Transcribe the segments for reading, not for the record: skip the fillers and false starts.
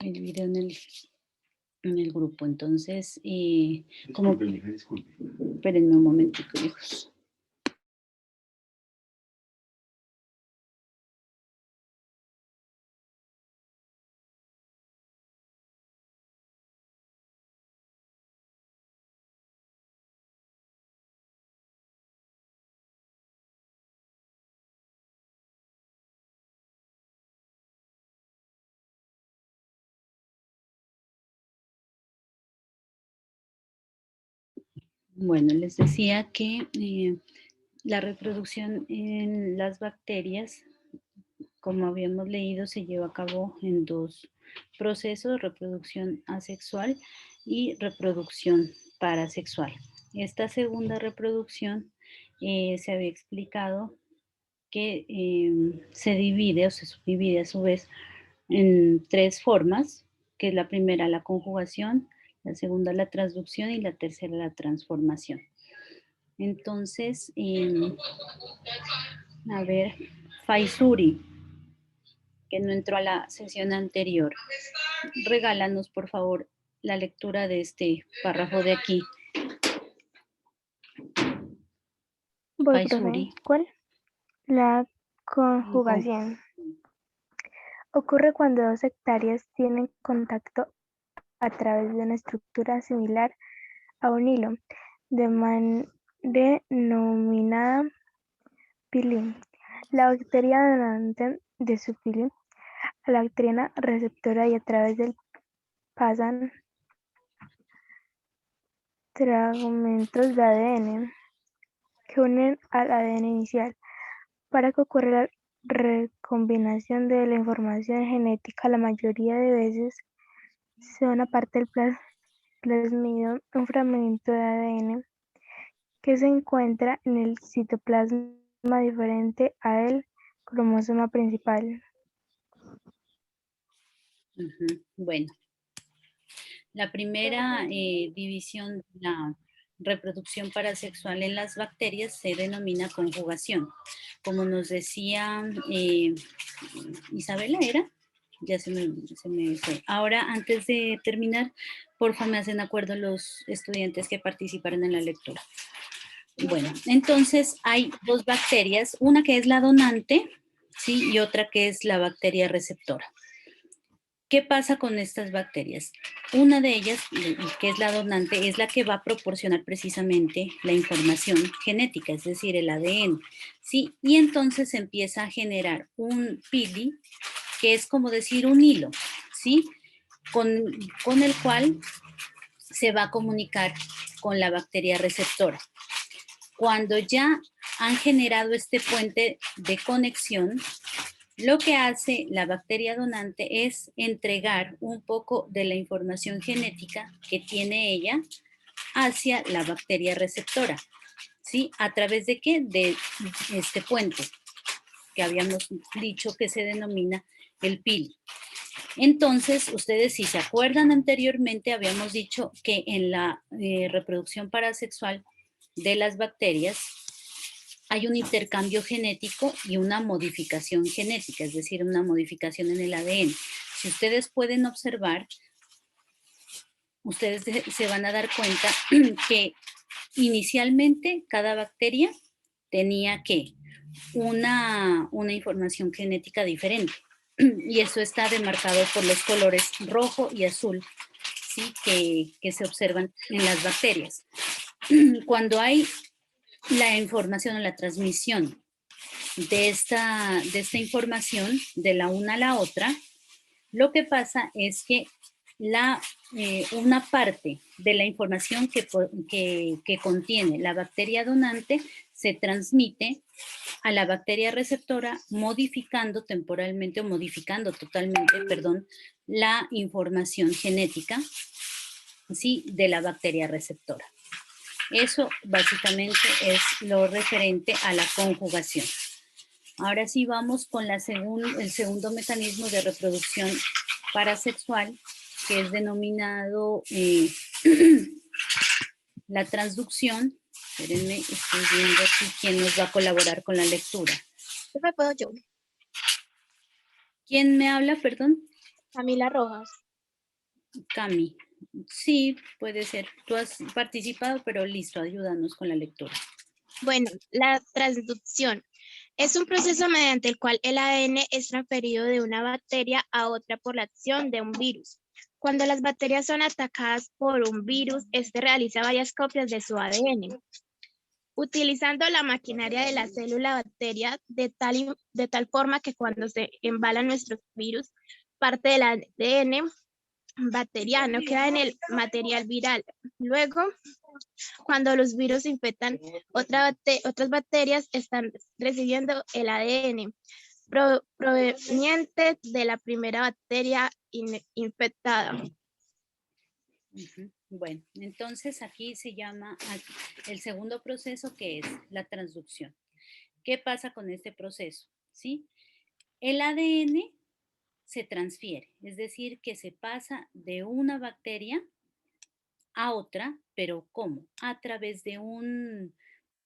el video en el grupo. Entonces, como... Disculpe. Espérenme un momentico, hijos. Bueno, les decía que la reproducción en las bacterias, como habíamos leído, se lleva a cabo en dos procesos: reproducción asexual y reproducción parasexual. Esta segunda reproducción se había explicado que se divide o se subdivide a su vez en tres formas, que es la primera la conjugación, la segunda la transducción y la tercera la transformación. Entonces, a ver, Faisuri, que no entró a la sesión anterior, regálanos por favor la lectura de este párrafo de aquí. Voy, Faisuri. profe. ¿Cuál? La conjugación. Ocurre cuando dos hectáreas tienen contacto a través de una estructura similar a un hilo, denominada pili. La bacteria donante de su pili a la bacteria receptora, y a través del pasan fragmentos de ADN que unen al ADN inicial. Para que ocurra la recombinación de la información genética, la mayoría de veces se da una parte del plasmido, un fragmento de ADN que se encuentra en el citoplasma diferente a el cromosoma principal. Bueno, la primera división de la reproducción parasexual en las bacterias se denomina conjugación. Como nos decía Isabela, ¿era? Ya se me fue. Ahora, antes de terminar, porfa, me hacen acuerdo los estudiantes que participaron en la lectura. Bueno, entonces hay dos bacterias, una que es la donante, ¿sí? Y otra que es la bacteria receptora. ¿Qué pasa con estas bacterias? Una de ellas, que es la donante, es la que va a proporcionar precisamente la información genética, es decir, el ADN, ¿sí? Y entonces empieza a generar un pili, que es como decir un hilo, ¿sí? Con el cual se va a comunicar con la bacteria receptora. Cuando ya han generado este puente de conexión, lo que hace la bacteria donante es entregar un poco de la información genética que tiene ella hacia la bacteria receptora, ¿sí? ¿A través de qué? De este puente que habíamos dicho que se denomina el pili. Entonces, ustedes si se acuerdan anteriormente, habíamos dicho que en la reproducción parasexual de las bacterias hay un intercambio genético y una modificación genética, es decir, una modificación en el ADN. Si ustedes pueden observar, ustedes se van a dar cuenta que inicialmente cada bacteria tenía que una información genética diferente. Y eso está demarcado por los colores rojo y azul, ¿sí? que se observan en las bacterias. Cuando hay la información o la transmisión de esta información de la una a la otra, lo que pasa es que una parte de la información que contiene la bacteria donante se transmite a la bacteria receptora, modificando temporalmente o modificando totalmente, perdón, la información genética, ¿sí? De la bacteria receptora. Eso básicamente es lo referente a la conjugación. Ahora sí vamos con el segundo mecanismo de reproducción parasexual, que es denominado la transducción. Espérenme, estoy viendo aquí quién nos va a colaborar con la lectura. ¿Me puedo yo? ¿Quién me habla, perdón? Camila Rojas. Cami, sí, puede ser. Tú has participado, pero listo, ayúdanos con la lectura. Bueno, la transducción es un proceso mediante el cual el ADN es transferido de una bacteria a otra por la acción de un virus. Cuando las bacterias son atacadas por un virus, este realiza varias copias de su ADN. Utilizando la maquinaria de la célula bacteria de tal forma que cuando se embalan nuestros virus, parte del ADN bacteriano queda en el material viral. Luego, cuando los virus infectan otras bacterias, están recibiendo el ADN proveniente de la primera bacteria infectada. Bueno, entonces aquí se llama el segundo proceso, que es la transducción. ¿Qué pasa con este proceso? ¿Sí? El ADN se transfiere, es decir, que se pasa de una bacteria a otra, pero ¿cómo? A través de un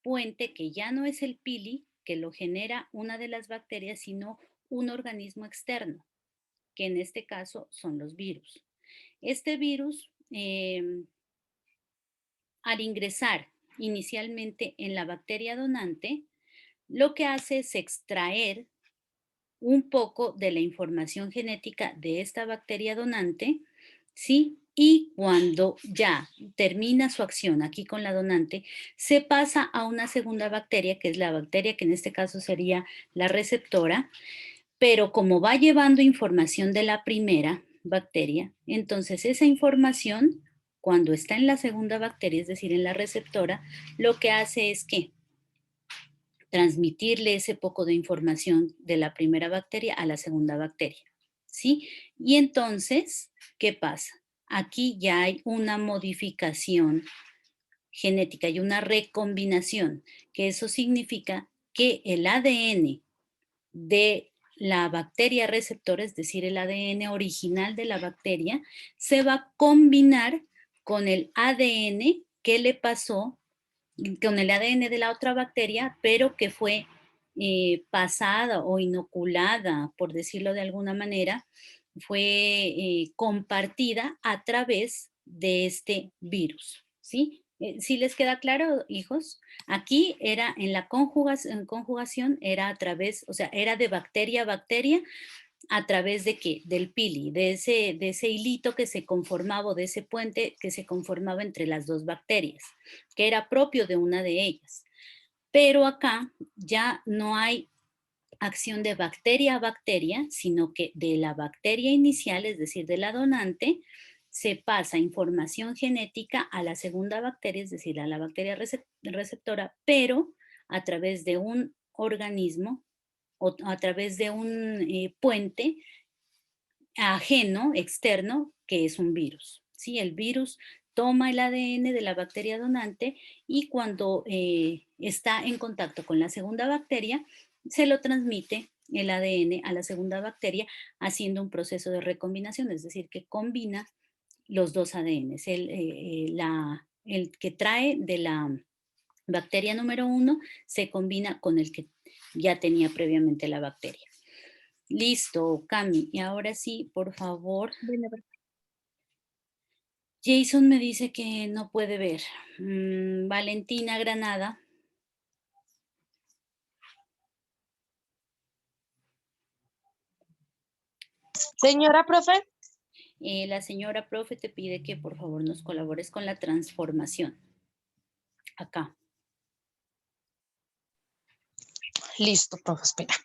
puente que ya no es el pili, que lo genera una de las bacterias, sino un organismo externo, que en este caso son los virus. Este virus, al ingresar inicialmente en la bacteria donante, lo que hace es extraer un poco de la información genética de esta bacteria donante, ¿sí? Y cuando ya termina su acción aquí con la donante, se pasa a una segunda bacteria, que es la bacteria que en este caso sería la receptora, pero como va llevando información de la primera bacteria, entonces esa información, cuando está en la segunda bacteria, es decir, en la receptora, lo que hace es que transmitirle ese poco de información de la primera bacteria a la segunda bacteria, ¿sí? Y entonces, ¿qué pasa? Aquí ya hay una modificación genética y una recombinación, que eso significa que el ADN de la bacteria receptora, es decir, el ADN original de la bacteria, se va a combinar con el ADN que le pasó, con el ADN de la otra bacteria, pero que fue pasada o inoculada, por decirlo de alguna manera, fue compartida a través de este virus, ¿sí? ¿Sí les queda claro, hijos? Aquí era en la conjugación, era a través, o sea, era de bacteria a bacteria, a través de qué? Del pili, de ese hilito que se conformaba, o de ese puente que se conformaba entre las dos bacterias, que era propio de una de ellas. Pero acá ya no hay acción de bacteria a bacteria, sino que de la bacteria inicial, es decir, de la donante, se pasa información genética a la segunda bacteria, es decir, a la bacteria receptora, pero a través de un organismo o a través de un puente ajeno, externo, que es un virus. ¿Sí? El virus toma el ADN de la bacteria donante y cuando está en contacto con la segunda bacteria, se lo transmite el ADN a la segunda bacteria haciendo un proceso de recombinación, es decir, que combina los dos ADNs. El que trae de la bacteria número 1 se combina con el que ya tenía previamente la bacteria. Listo, Cami. Y ahora sí, por favor. Bueno, Jason me dice que no puede ver. Valentina Granada. Señora profe. La señora profe te pide que por favor nos colabores con la transformación. Acá. Listo, profe, espera.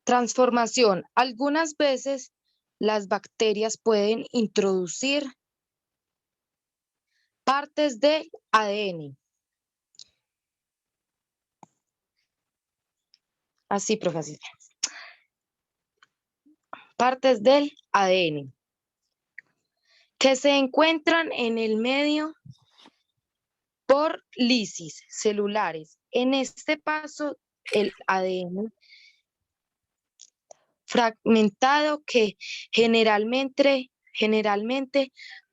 Transformación. Algunas veces las bacterias pueden introducir partes de ADN. Así, profe, así. Partes del ADN que se encuentran en el medio por lisis celulares. En este paso, el ADN fragmentado que generalmente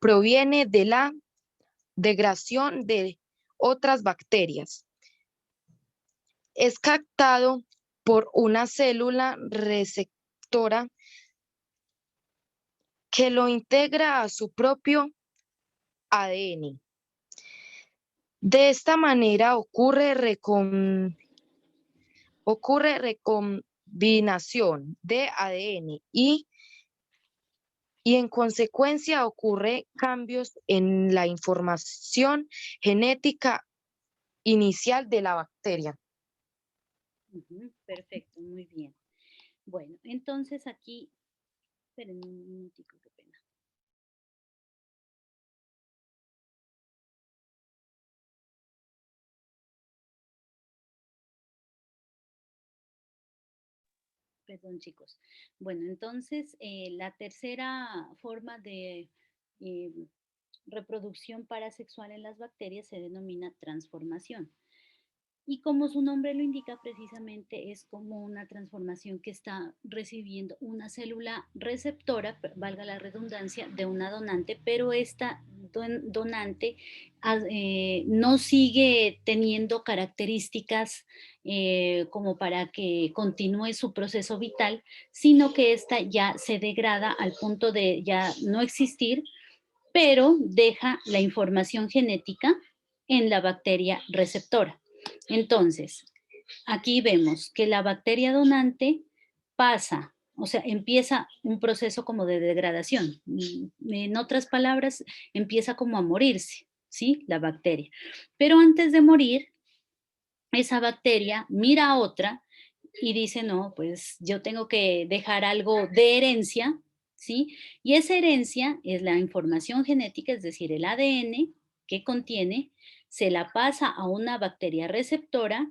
proviene de la degradación de otras bacterias. Es captado por una célula receptora que lo integra a su propio ADN. De esta manera ocurre recombinación de ADN y en consecuencia ocurre cambios en la información genética inicial de la bacteria. Ujú, perfecto, muy bien. Bueno, entonces aquí, esperen un minutico, qué pena. Perdón, chicos. Bueno, entonces la tercera forma de eh, reproducción parasexual en las bacterias se denomina transformación. Y como su nombre lo indica, precisamente es como una transformación que está recibiendo una célula receptora, valga la redundancia, de una donante, pero esta donante no sigue teniendo características como para que continúe su proceso vital, sino que esta ya se degrada al punto de ya no existir, pero deja la información genética en la bacteria receptora. Entonces, aquí vemos que la bacteria donante pasa, o sea, empieza un proceso como de degradación. En otras palabras, empieza como a morirse, ¿sí? La bacteria. Pero antes de morir, esa bacteria mira a otra y dice, no, pues yo tengo que dejar algo de herencia, ¿sí? Y esa herencia es la información genética, es decir, el ADN que contiene, se la pasa a una bacteria receptora,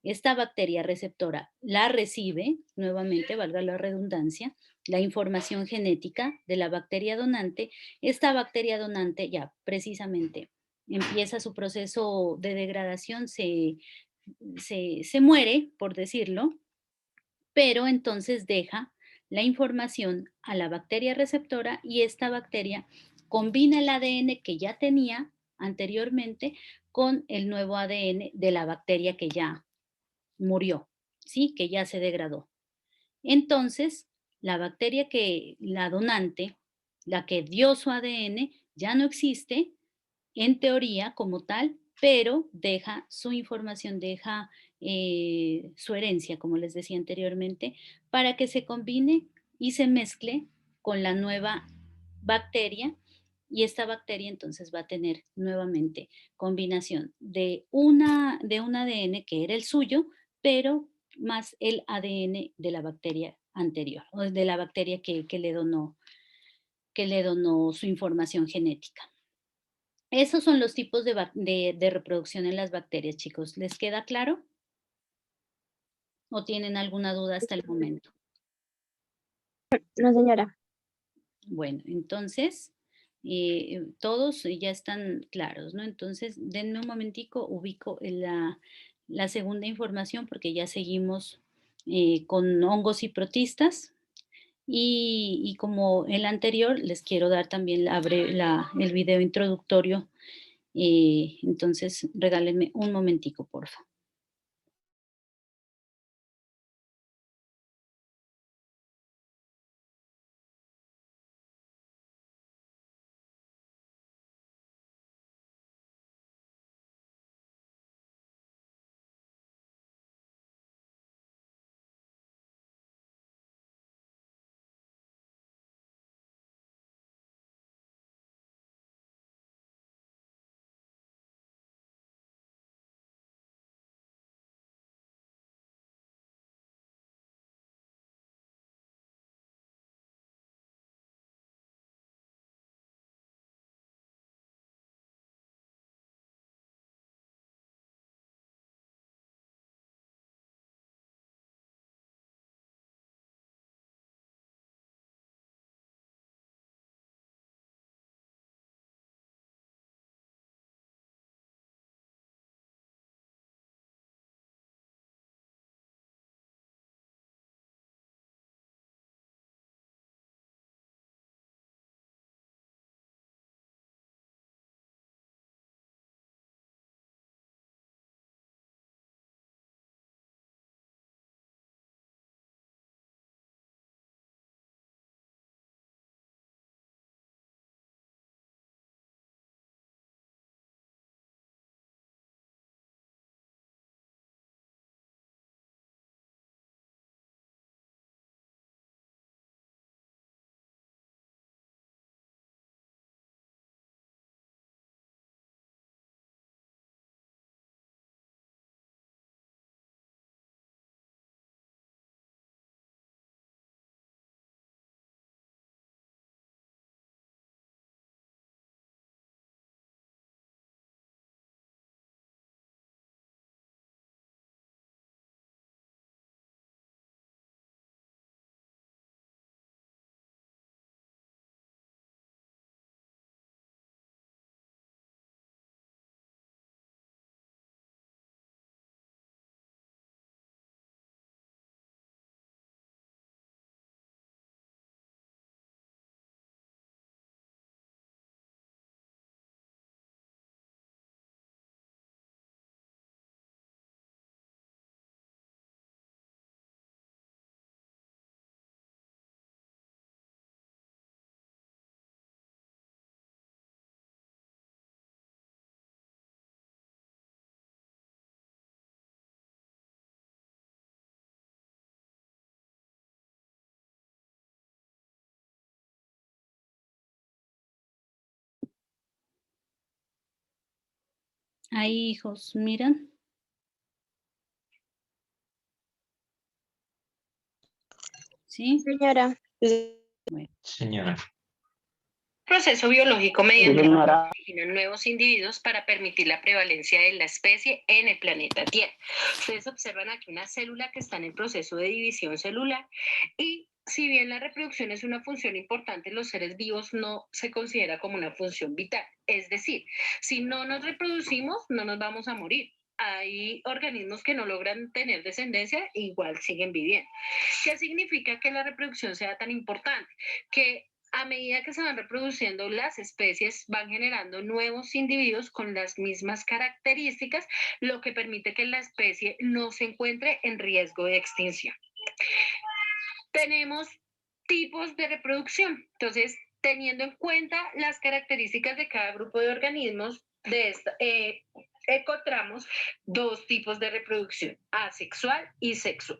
esta bacteria receptora la recibe, nuevamente, valga la redundancia, la información genética de la bacteria donante, esta bacteria donante ya precisamente empieza su proceso de degradación, se muere, por decirlo, pero entonces deja la información a la bacteria receptora y esta bacteria combina el ADN que ya tenía anteriormente con el nuevo ADN de la bacteria que ya murió, ¿sí? Que ya se degradó. Entonces, la bacteria que la donante, la que dio su ADN, ya no existe en teoría como tal, pero deja su información, deja su herencia, como les decía anteriormente, para que se combine y se mezcle con la nueva bacteria y esta bacteria entonces va a tener nuevamente combinación de un ADN que era el suyo, pero más el ADN de la bacteria anterior, o de la bacteria que le donó su información genética. Esos son los tipos de reproducción en las bacterias, chicos. ¿Les queda claro? ¿O tienen alguna duda hasta el momento? No, señora. Bueno, entonces, todos ya están claros, ¿no? Entonces, denme un momentico, ubico la segunda información porque ya seguimos con hongos y protistas. Y como el anterior, les quiero dar también el video introductorio. Entonces, regálenme un momentico, por favor. Ahí, hijos, miran. ¿Sí? Señora. Señora. Proceso biológico mediante el Señora. cual originan nuevos individuos para permitir la prevalencia de la especie en el planeta Tierra. Ustedes observan aquí una célula que está en el proceso de división celular y si bien la reproducción es una función importante en los seres vivos, no se considera como una función vital. Es decir, si no nos reproducimos, no nos vamos a morir. Hay organismos que no logran tener descendencia e igual siguen viviendo. ¿Qué significa que la reproducción sea tan importante? Que a medida que se van reproduciendo las especies, van generando nuevos individuos con las mismas características, lo que permite que la especie no se encuentre en riesgo de extinción. Tenemos tipos de reproducción. Entonces, teniendo en cuenta las características de cada grupo de organismos, encontramos dos tipos de reproducción, asexual y sexual.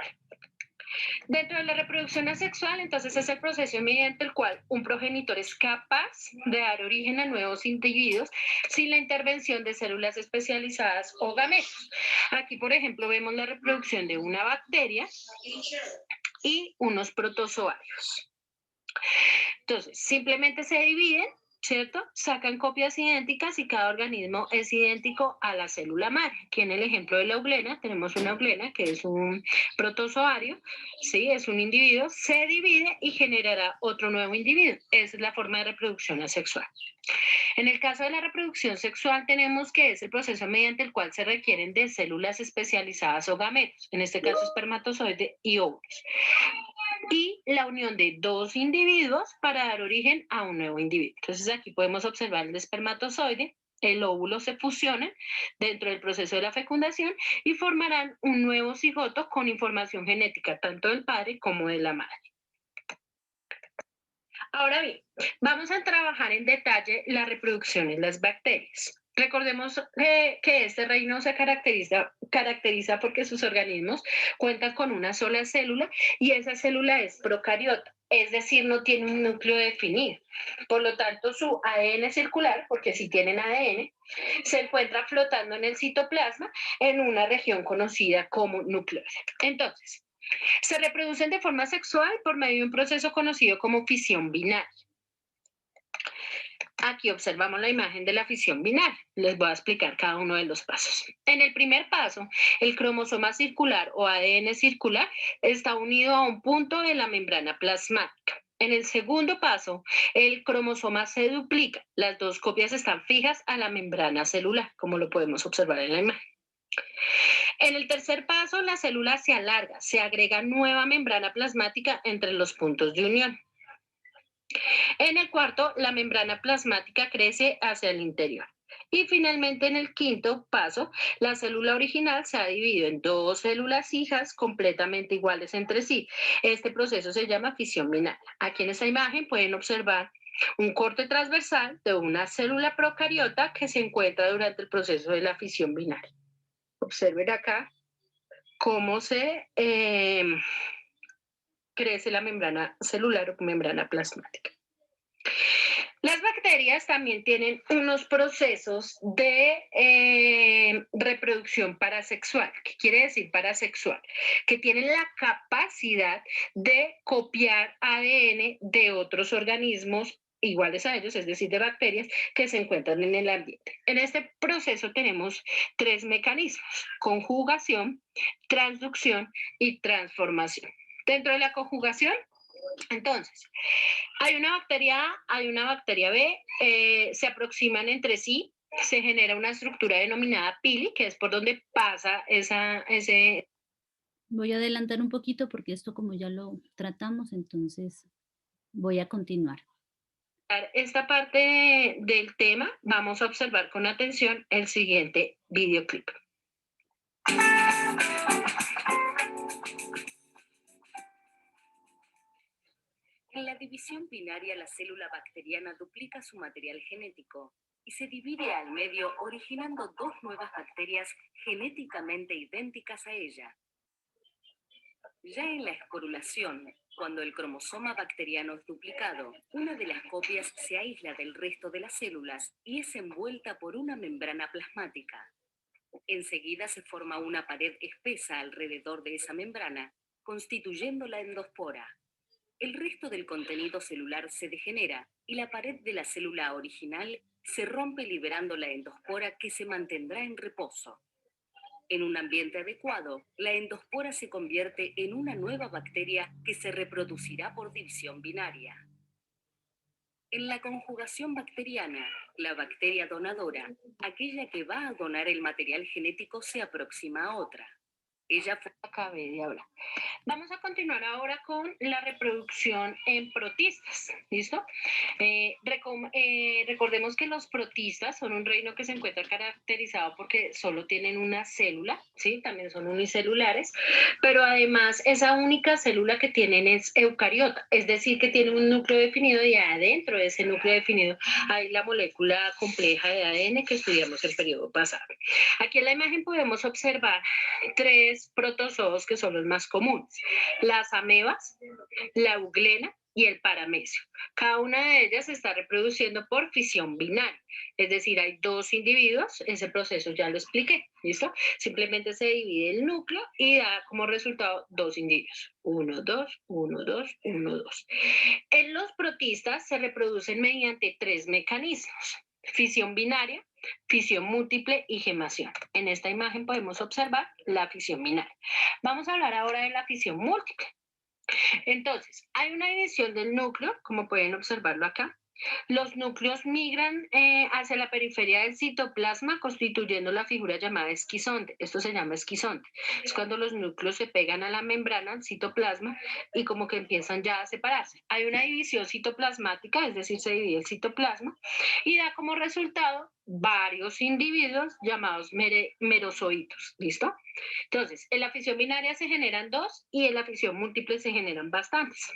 Dentro de la reproducción asexual, entonces es el proceso mediante el cual un progenitor es capaz de dar origen a nuevos individuos sin la intervención de células especializadas o gametos. Aquí, por ejemplo, vemos la reproducción de una bacteria y unos protozoarios. Entonces, simplemente se dividen, ¿cierto? Sacan copias idénticas y cada organismo es idéntico a la célula madre. Aquí en el ejemplo de la euglena, tenemos una euglena que es un protozoario, ¿sí? Es un individuo, se divide y generará otro nuevo individuo. Esa es la forma de reproducción asexual. En el caso de la reproducción sexual tenemos que es el proceso mediante el cual se requieren de células especializadas o gametos, en este caso espermatozoide y óvulos, y la unión de dos individuos para dar origen a un nuevo individuo. Entonces aquí podemos observar el espermatozoide, el óvulo se fusionan dentro del proceso de la fecundación y formarán un nuevo cigoto con información genética tanto del padre como de la madre. Ahora bien, vamos a trabajar en detalle la reproducción en las bacterias. Recordemos que este reino se caracteriza porque sus organismos cuentan con una sola célula y esa célula es procariota, es decir, no tiene un núcleo definido. Por lo tanto, su ADN circular, porque si tienen ADN, se encuentra flotando en el citoplasma en una región conocida como nucleoide. Entonces, se reproducen de forma sexual por medio de un proceso conocido como fisión binaria. Aquí observamos la imagen de la fisión binaria. Les voy a explicar cada uno de los pasos. En el primer paso, el cromosoma circular o ADN circular está unido a un punto de la membrana plasmática. En el segundo paso, el cromosoma se duplica. Las dos copias están fijas a la membrana celular, como lo podemos observar en la imagen. En el tercer paso, la célula se alarga, se agrega nueva membrana plasmática entre los puntos de unión. En el cuarto, la membrana plasmática crece hacia el interior. Y finalmente, en el quinto paso, la célula original se ha dividido en dos células hijas completamente iguales entre sí. Este proceso se llama fisión binaria. Aquí en esta imagen pueden observar un corte transversal de una célula procariota que se encuentra durante el proceso de la fisión binaria. Observen acá cómo se crece la membrana celular o membrana plasmática. Las bacterias también tienen unos procesos de reproducción parasexual. ¿Qué quiere decir parasexual? Que tienen la capacidad de copiar ADN de otros organismos iguales a ellos, es decir, de bacterias que se encuentran en el ambiente. En este proceso tenemos tres mecanismos: conjugación, transducción y transformación. Dentro de la conjugación, entonces, hay una bacteria A, hay una bacteria B, se aproximan entre sí, se genera una estructura denominada pili, que es por donde pasa ese... Voy a adelantar un poquito porque esto como ya lo tratamos, entonces voy a continuar. Esta parte del tema, vamos a observar con atención el siguiente videoclip. En la división binaria, la célula bacteriana duplica su material genético y se divide al medio, originando dos nuevas bacterias genéticamente idénticas a ella. Ya en la esporulación, cuando el cromosoma bacteriano es duplicado, una de las copias se aísla del resto de las células y es envuelta por una membrana plasmática. Enseguida se forma una pared espesa alrededor de esa membrana, constituyendo la endospora. El resto del contenido celular se degenera y la pared de la célula original se rompe liberando la endospora que se mantendrá en reposo. En un ambiente adecuado, la endospora se convierte en una nueva bacteria que se reproducirá por división binaria. En la conjugación bacteriana, la bacteria donadora, aquella que va a donar el material genético, se aproxima a otra. Ella fue... Acabé de hablar. Vamos a continuar ahora con la reproducción en protistas, ¿listo? Recordemos que los protistas son un reino que se encuentra caracterizado porque solo tienen una célula, ¿sí? También son unicelulares, pero además esa única célula que tienen es eucariota, es decir, que tiene un núcleo definido y adentro de ese núcleo definido hay la molécula compleja de ADN que estudiamos el periodo pasado. Aquí en la imagen podemos observar 3 protozoos que son los más comunes: las amebas, la euglena y el paramesio. Cada una de ellas se está reproduciendo por fisión binaria, es decir, hay 2 individuos, ese proceso ya lo expliqué, ¿listo? Simplemente se divide el núcleo y da como resultado 2 individuos, 1, 2, 1, 2, 1, 2. En los protistas se reproducen mediante 3 mecanismos: fisión binaria, fisión múltiple y gemación. En esta imagen podemos observar la fisión binaria. Vamos a hablar ahora de la fisión múltiple. Entonces, hay una división del núcleo, como pueden observarlo acá. Los núcleos migran hacia la periferia del citoplasma, constituyendo la figura llamada esquizonte. Esto se llama esquizonte. Es cuando los núcleos se pegan a la membrana, al citoplasma, y como que empiezan ya a separarse. Hay una división citoplasmática, es decir, se divide el citoplasma, y da como resultado varios individuos llamados merozoitos. ¿Listo? Entonces, en la fisión binaria se generan 2 y en la fisión múltiple se generan bastantes.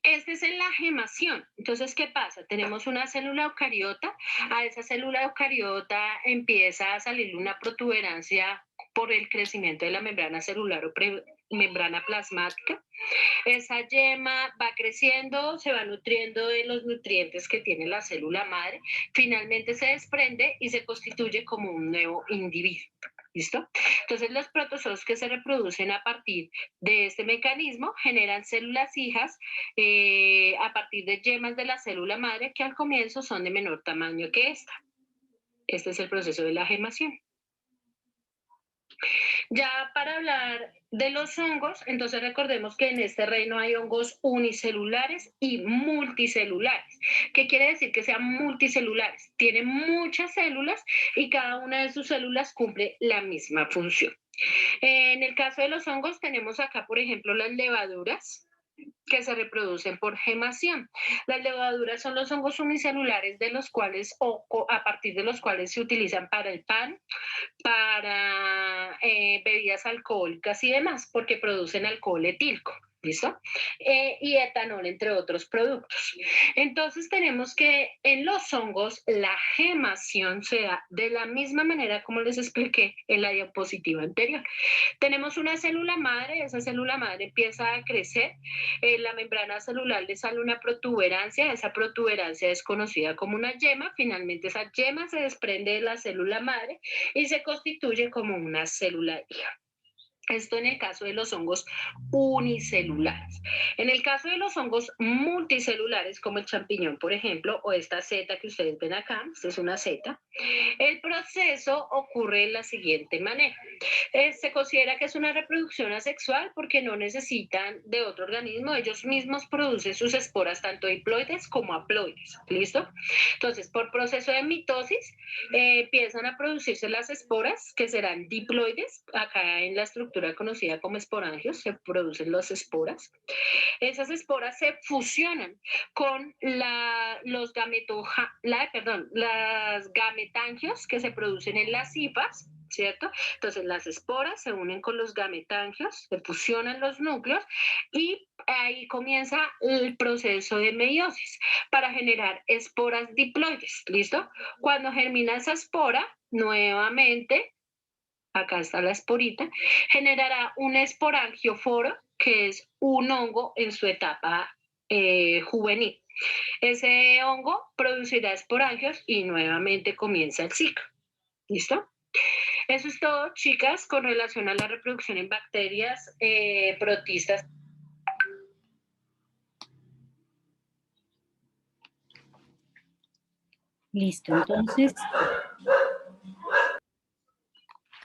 Este es en la gemación. Entonces, ¿qué pasa? Tenemos una célula eucariota. A esa célula eucariota empieza a salir una protuberancia por el crecimiento de la membrana celular o membrana plasmática. Esa yema va creciendo, se va nutriendo de los nutrientes que tiene la célula madre. Finalmente se desprende y se constituye como un nuevo individuo. ¿Listo? Entonces los protozoos que se reproducen a partir de este mecanismo generan células hijas a partir de yemas de la célula madre que al comienzo son de menor tamaño que esta. Este es el proceso de la gemación. Ya para hablar de los hongos, entonces recordemos que en este reino hay hongos unicelulares y multicelulares. ¿Qué quiere decir que sean multicelulares? Tienen muchas células y cada una de sus células cumple la misma función. En el caso de los hongos tenemos acá, por ejemplo, las levaduras, que se reproducen por gemación. Las levaduras son los hongos unicelulares de los cuales, o a partir de los cuales se utilizan para el pan, para bebidas alcohólicas y demás, porque producen alcohol etílico. ¿Listo? Y etanol, entre otros productos. Entonces tenemos que en los hongos la gemación se da de la misma manera como les expliqué en la diapositiva anterior. Tenemos una célula madre, esa célula madre empieza a crecer, en la membrana celular le sale una protuberancia, esa protuberancia es conocida como una yema, finalmente esa yema se desprende de la célula madre y se constituye como una célula hija. Esto en el caso de los hongos unicelulares. En el caso de los hongos multicelulares, como el champiñón, por ejemplo, o esta seta que ustedes ven acá, esta es una seta, el proceso ocurre de la siguiente manera. Se considera que es una reproducción asexual porque no necesitan de otro organismo, ellos mismos producen sus esporas, tanto diploides como haploides. ¿Listo? Entonces, por proceso de mitosis, empiezan a producirse las esporas, que serán diploides, acá en la estructura conocida como esporangios, se producen las esporas. Esas esporas se fusionan con los gametangios que se producen en las hifas, ¿cierto? Entonces las esporas se unen con los gametangios, se fusionan los núcleos y ahí comienza el proceso de meiosis para generar esporas diploides, ¿listo? Cuando germina esa espora, nuevamente, acá está la esporita, generará un esporangioforo, que es un hongo en su etapa juvenil. Ese hongo producirá esporangios y nuevamente comienza el ciclo. ¿Listo? Eso es todo, chicas, con relación a la reproducción en bacterias protistas. Listo,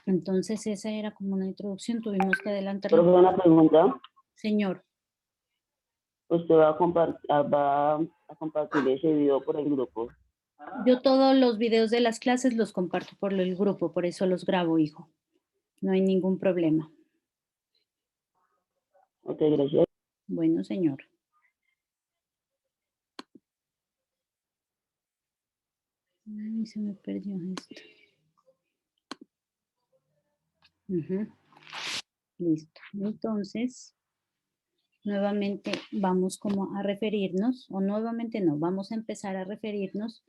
entonces esa era como una introducción, tuvimos que adelantar. Profe, una pregunta. Señor. ¿Usted va a compartir ese video por el grupo? Yo todos los videos de las clases los comparto por el grupo, por eso los grabo, hijo. No hay ningún problema. Ok, gracias. Bueno, señor. Ay, se me perdió esto. Listo. Entonces, nuevamente vamos como a referirnos, o nuevamente no, vamos a empezar a referirnos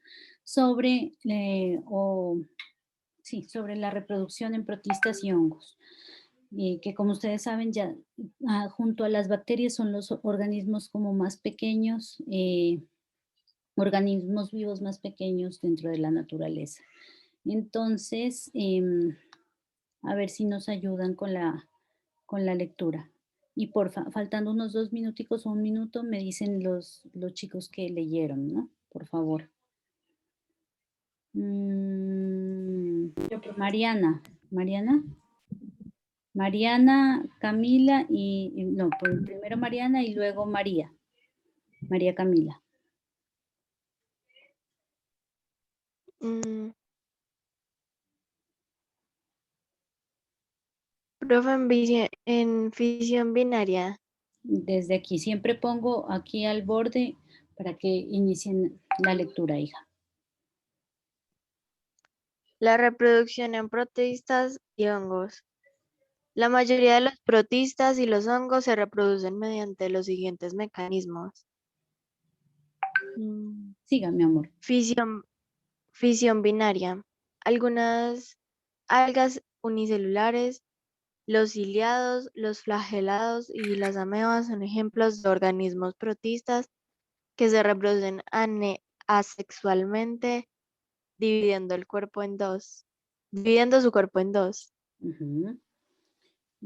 sobre, sobre la reproducción en protistas y hongos. Que como ustedes saben ya junto a las bacterias son los organismos como más pequeños, organismos vivos más pequeños dentro de la naturaleza. Entonces, a ver si nos ayudan con la lectura. Y faltando unos 2 minuticos o 1 minuto, me dicen los chicos que leyeron, ¿no? Por favor. Mariana, Camila primero Mariana y luego María Camila. Profe, en fisión binaria. Desde aquí, siempre pongo aquí al borde para que inicien la lectura, hija. La reproducción en protistas y hongos. La mayoría de los protistas y los hongos se reproducen mediante los siguientes mecanismos. Siga, mi amor. Fisión binaria. Algunas algas unicelulares, los ciliados, los flagelados y las amebas son ejemplos de organismos protistas que se reproducen asexualmente, dividiendo su cuerpo en dos.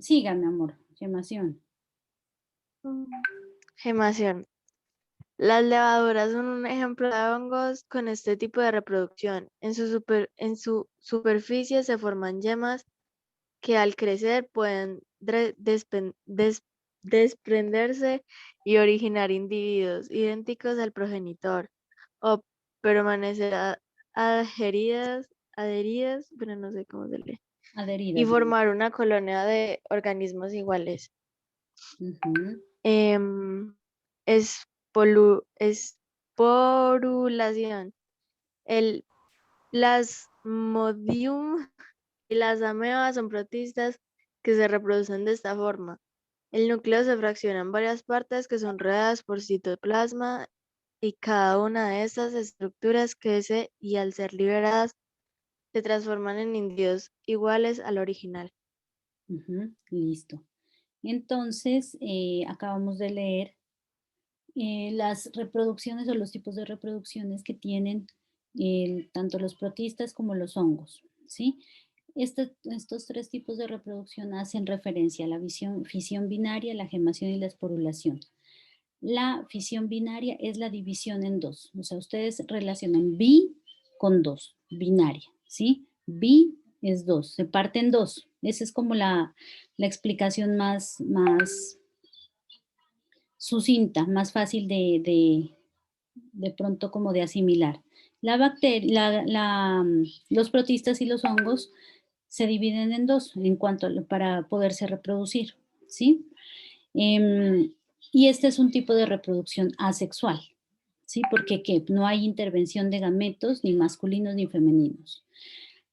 Siga, mi amor. Gemación. Gemación. Las levaduras son un ejemplo de hongos con este tipo de reproducción. En su superficie se forman yemas que al crecer pueden desprenderse y originar individuos idénticos al progenitor o permanecer adheridas, pero no sé cómo se lee, Adheridas. y formar una colonia de organismos iguales. Esporulación. El Plasmodium y las amebas son protistas que se reproducen de esta forma. El núcleo se fracciona en varias partes que son rodeadas por citoplasma y cada una de estas estructuras crece y al ser liberadas se transforman en individuos iguales al original. Listo. Entonces, acabamos de leer las reproducciones o los tipos de reproducciones que tienen tanto los protistas como los hongos, ¿sí? Estos 3 tipos de reproducción hacen referencia a la fisión binaria, la gemación y la esporulación. La fisión binaria es la división en 2, o sea, ustedes relacionan bi con 2, binaria, ¿sí? Bi es 2, se parte en 2. Esa es como la explicación más sucinta, más fácil de pronto como de asimilar. Los protistas y los hongos se dividen en 2 para poderse reproducir, ¿sí? Y este es un tipo de reproducción asexual, ¿sí? Porque no hay intervención de gametos ni masculinos ni femeninos.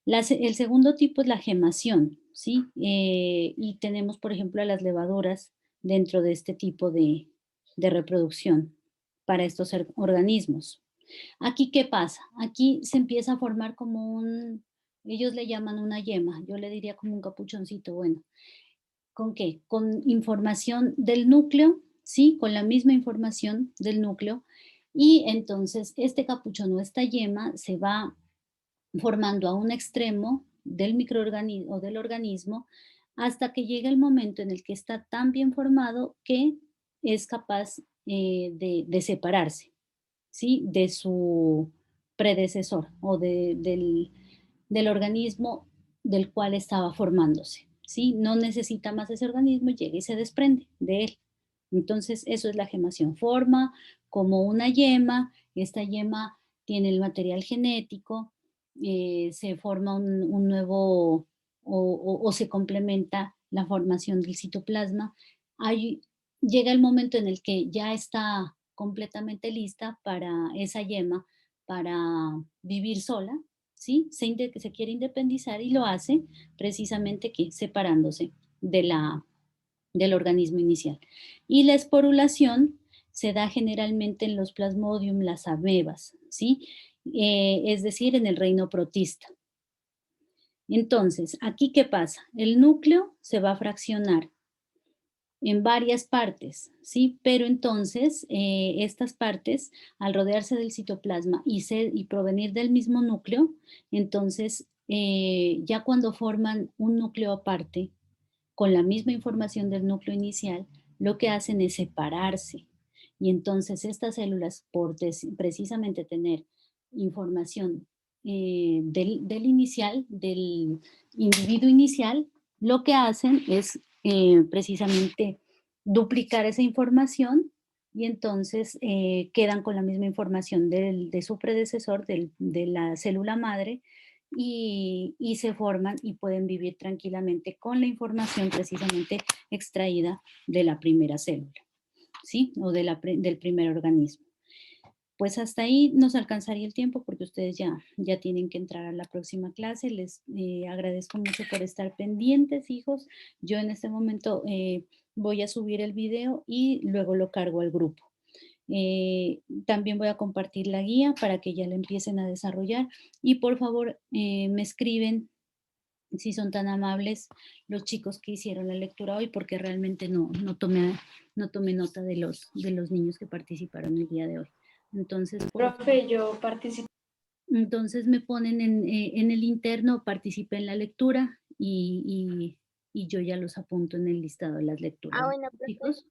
El segundo tipo es la gemación, ¿sí? Y tenemos, por ejemplo, a las levaduras dentro de este tipo de reproducción para estos organismos. Aquí, ¿qué pasa? Aquí se empieza a formar como ellos le llaman una yema, yo le diría como un capuchoncito, bueno. ¿Con qué? Con información del núcleo, ¿sí? Con la misma información del núcleo. Y entonces este capuchón o esta yema se va formando a un extremo del microorganismo o del organismo hasta que llega el momento en el que está tan bien formado que es capaz de separarse, ¿sí? De su predecesor o del organismo del cual estaba formándose, ¿sí? No necesita más ese organismo, llega y se desprende de él. Entonces, eso es la gemación. Forma como una yema, esta yema tiene el material genético, se forma un nuevo o se complementa la formación del citoplasma. Llega el momento en el que ya está completamente lista para esa yema, para vivir sola, ¿sí? Se quiere independizar y lo hace precisamente que separándose del organismo inicial. Y la esporulación se da generalmente en los plasmodium, las amebas, ¿sí? Es decir, en el reino protista. Entonces, ¿aquí qué pasa? El núcleo se va a fraccionar en varias partes, ¿sí? Pero entonces estas partes, al rodearse del citoplasma y provenir del mismo núcleo, entonces ya cuando forman un núcleo aparte, con la misma información del núcleo inicial, lo que hacen es separarse. Y entonces estas células, por precisamente tener información del inicial, del individuo inicial, lo que hacen es precisamente duplicar esa información y entonces quedan con la misma información de su predecesor, de la célula madre, y se forman y pueden vivir tranquilamente con la información precisamente extraída de la primera célula, ¿sí? O del primer organismo. Pues hasta ahí nos alcanzaría el tiempo porque ustedes ya tienen que entrar a la próxima clase. Les agradezco mucho por estar pendientes, hijos. Yo en este momento voy a subir el video y luego lo cargo al grupo. También voy a compartir la guía para que ya la empiecen a desarrollar y por favor me escriben si son tan amables los chicos que hicieron la lectura hoy porque realmente no tomé nota de los niños que participaron el día de hoy. Entonces, profe, yo participo. Entonces me ponen en el interno, participé en la lectura y yo ya los apunto en el listado de las lecturas. Bueno, profe. Chicos,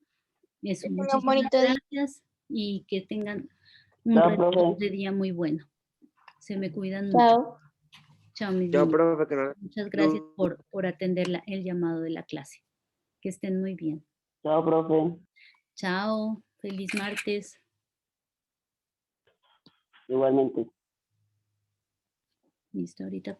eso, Que tengan un muchísimas bonito día. gracias y que tengan un Chao, resto profe. de día muy bueno. Se me cuidan mucho. Chao. Chao, mis Chao, niños. profe, que no. Muchas gracias por atender el llamado de la clase. Que estén muy bien. Chao, profe. Chao, feliz martes. Igualmente. Listo, ahorita